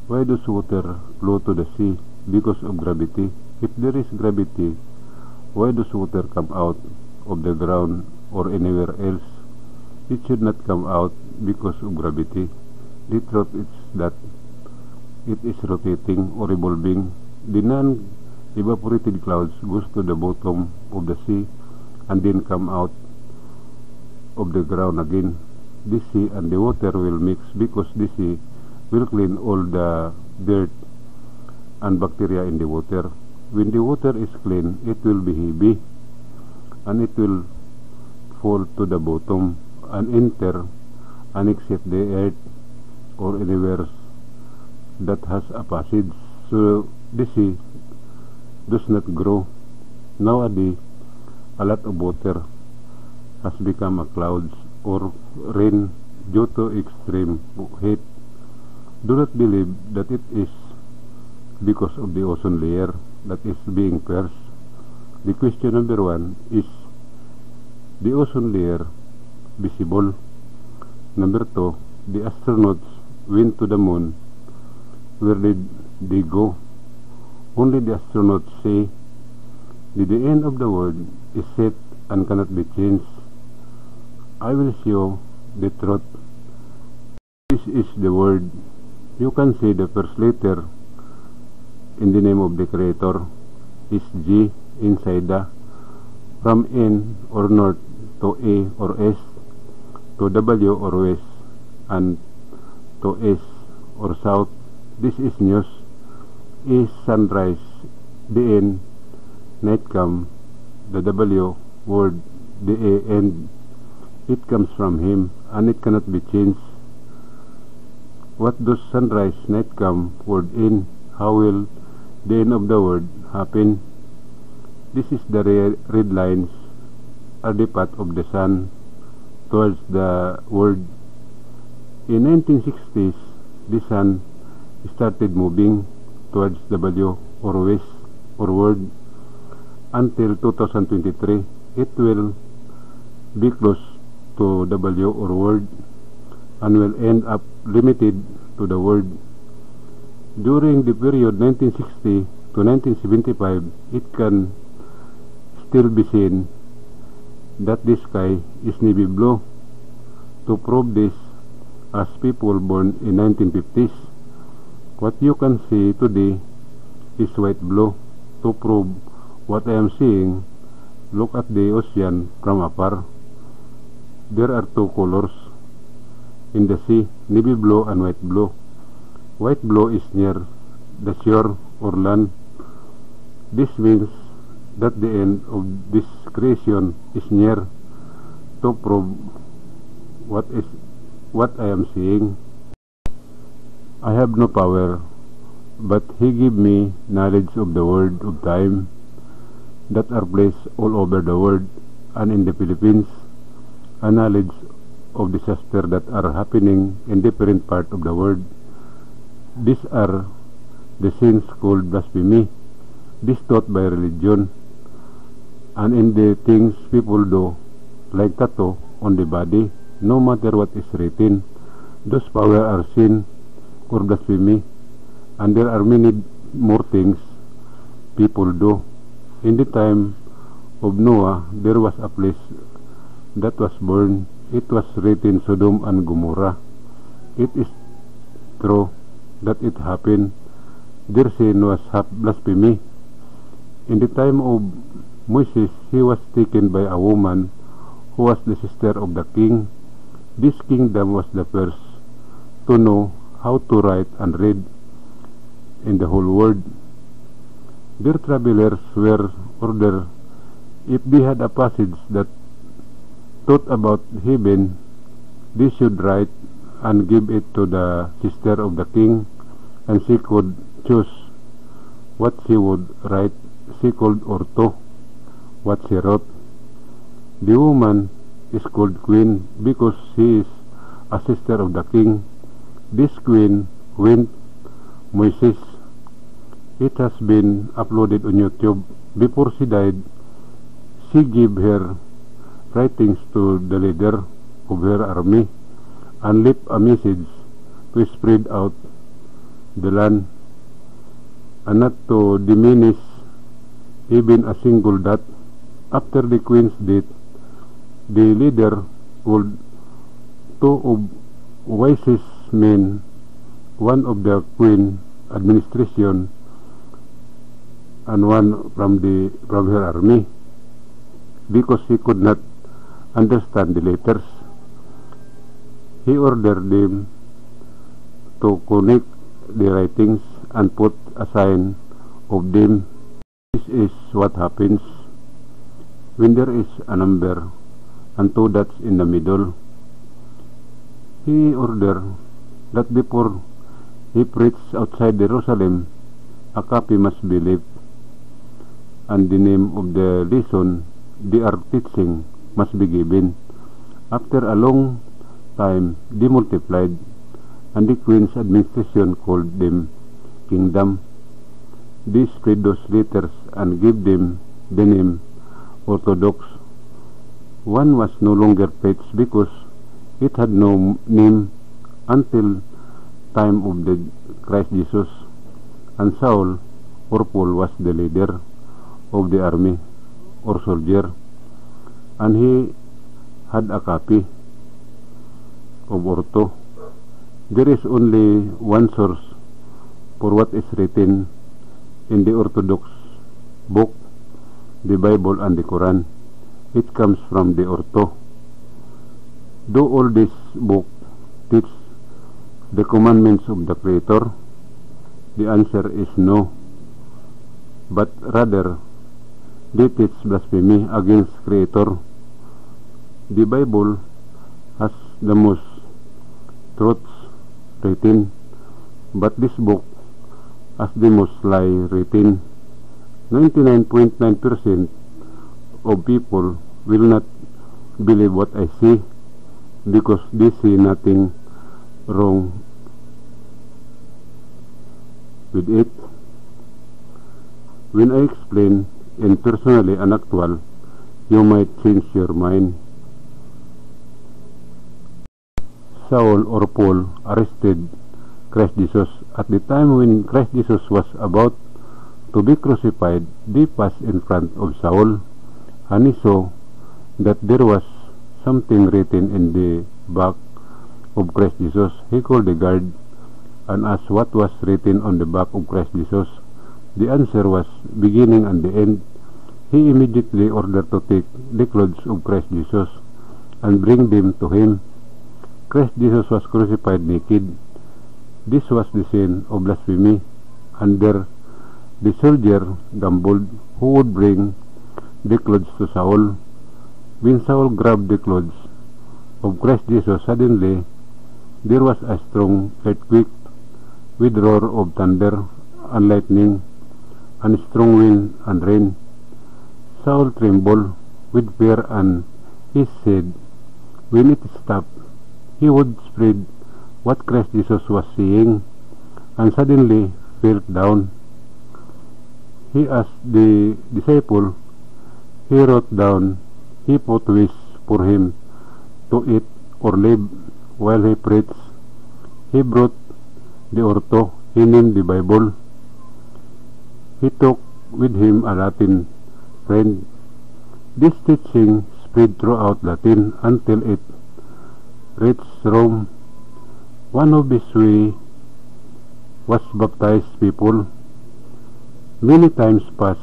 Why does water flow to the sea? Because of gravity. If there is gravity, why does water come out of the ground or anywhere else? It should not come out because of gravity. The truth is that it is rotating or revolving. The non-evaporated clouds goes to the bottom of the sea and then come out of the ground again. The sea and the water will mix because the sea will clean all the dirt and bacteria in the water. When the water is clean, it will be heavy and it will fall to the bottom and enter and exit the earth or anywhere that has a passage. So the sea does not grow. Nowadays, a lot of water has become a clouds or rain due to extreme heat. Do not believe that it is because of the ozone layer that is being pierced. The question number 1 is the ozone layer visible? Number 2, the astronauts went to the moon. Where did they go? Only the astronauts say that the end of the world is set and cannot be changed. I will show the truth. This is the word. You can see the first letter in the name of the Creator is G inside the, from N or North to A or S to W or West and to S or South. This is news. A sunrise, the N night come, the W word, the A end. It comes from Him and it cannot be changed. What does sunrise, night come, word in? How will the end of the world happen? This is the red lines are the path of the sun towards the world. In 1960s, the sun started moving towards W or West or world. Until 2023, it will be close to W or world and will end up limited to the world. During the period 1960 to 1975, it can still be seen that the sky is navy blue. To prove this, as people born in 1950s, what you can see today is white blue. To prove what I am seeing, look at the ocean from afar. There are two colors in the sea, navy blue and white blue. White blue is near the shore or land. This means that the end of this creation is near. To prove what I am seeing, I have no power, but He give me knowledge of the word of time that are placed all over the world and in the Philippines, a knowledge of disaster that are happening in different part of the world. These are the sins called blasphemy, this taught by religion, and in the things people do, like tattoo on the body, no matter what is written, those power are sin or blasphemy, and there are many more things people do. In the time of Noah, there was a place that was burned. It was written Sodom and Gomorrah. It is true that it happened. Their sin was blasphemy. In the time of Moses, he was taken by a woman who was the sister of the king. This kingdom was the first to know how to write and read in the whole world. Their travelers were ordered, if they had a passage that taught about heaven, they should write and give it to the sister of the king, and she could choose what she would write. She called Orto what she wrote. The woman is called queen because she is a sister of the king. This queen went Moses. It has been uploaded on YouTube. Before she died, she gave her writings to the leader of her army and left a message to spread out the land, and not to diminish even a single dot. After the queen's death, the leader called two of wisest men, one of the queen administration and one from her army, because he could not understand the letters. He ordered them to connect the writings and put a sign of them. This is what happens when there is a number and two dots in the middle. He ordered that before he preached outside Jerusalem, a copy must be left, and the name of the lesson they are teaching must be given. After a long time, they multiplied, and the queen's administration called them kingdom. They spread those letters and gave them the name Orthodox. One was no longer preached because it had no name until time of the Christ Jesus, and Saul or Paul was the leader of the army or soldier, and he had a copy of Ortho. There is only one source for what is written in the Orthodox book, the Bible and the Quran. It comes from the Ortho. Do all this book teach the commandments of the Creator? The answer is no, but rather they teach blasphemy against Creator. The Bible has the most truths written, but this book has the most lie written. 99.9% of people will not believe what I say because they see nothing wrong with it. When I explain impersonally and actual, you might change your mind. Saul or Paul arrested Christ Jesus. At the time when Christ Jesus was about to be crucified, they passed in front of Saul, and he saw that there was something written in the back of Christ Jesus. He called the guard and asked what was written on the back of Christ Jesus. The answer was beginning and the end. He immediately ordered to take the clothes of Christ Jesus and bring them to him. Christ Jesus was crucified naked. This was the sin of blasphemy. Under the soldier gambled who would bring the clothes to Saul. When Saul grabbed the clothes of Christ Jesus, suddenly there was a strong earthquake with roar of thunder and lightning and strong wind and rain. Saul trembled with fear, and he said, when it stopped, he would spread what Christ Jesus was saying, and suddenly fell down. He asked the disciple he wrote down, he put wish for him to eat or live while he preached. He brought the Ortho he named the Bible. He took with him a Latin friend. This teaching spread throughout Latin until it reached Rome. One of his way was baptized people. Many times past,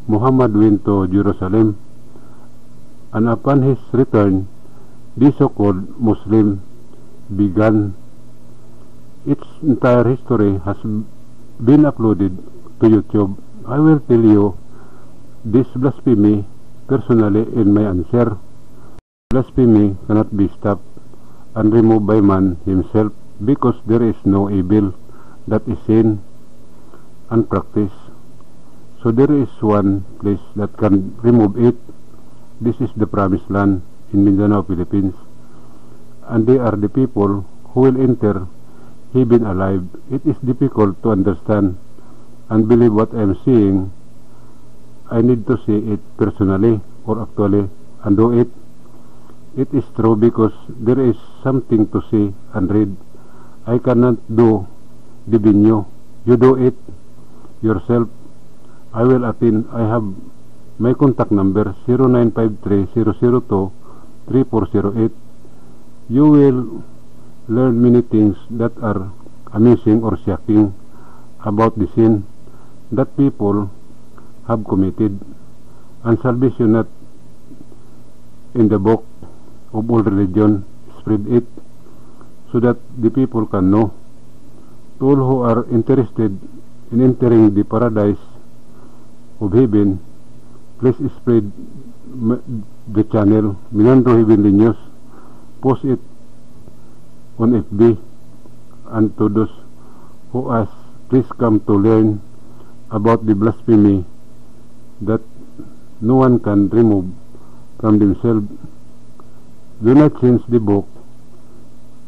Muhammad went to Jerusalem, and upon his return, the so-called Muslim began. Its entire history has been uploaded to YouTube. I will tell you this blasphemy personally in my answer. Blasphemy cannot be stopped and removed by man himself, because there is no evil that is sin and practice. So there is one place that can remove it. This is the promised land in Mindanao, Philippines, and they are the people who will enter heaven alive. It is difficult to understand and believe what I am saying. I need to see it personally or actually and do it. It is true because there is something to see and read. I cannot do the venue. You do it yourself. I will attend. I have my contact number 0953-002-3408. You will learn many things that are amazing or shocking about the sin that people have committed, and salvation not in the book of all religion. Spread it so that the people can know. To all who are interested in entering the paradise of heaven, please spread the channel Minandro Heavenly News. Post it on FB, and to those who ask, please come to learn about the blasphemy that no one can remove from themselves. Do not change the book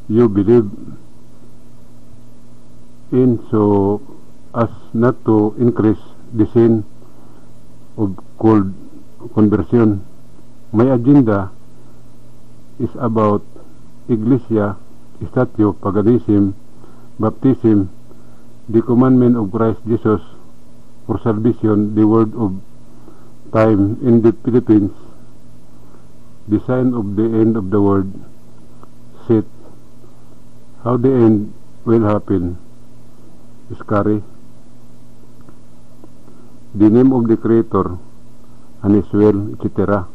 you believe in so as not to increase the sin of cold conversion. My agenda is about Iglesia, statue, paganism, baptism, the commandment of Christ Jesus for salvation, the word of time in the Philippines, the sign of the end of the world, set, how the end will happen, scary, the name of the Creator and His will, etc.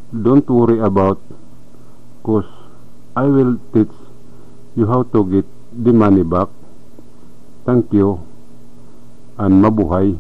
Don't worry about, cause I will teach you how to get the money back. Thank you and mabuhay.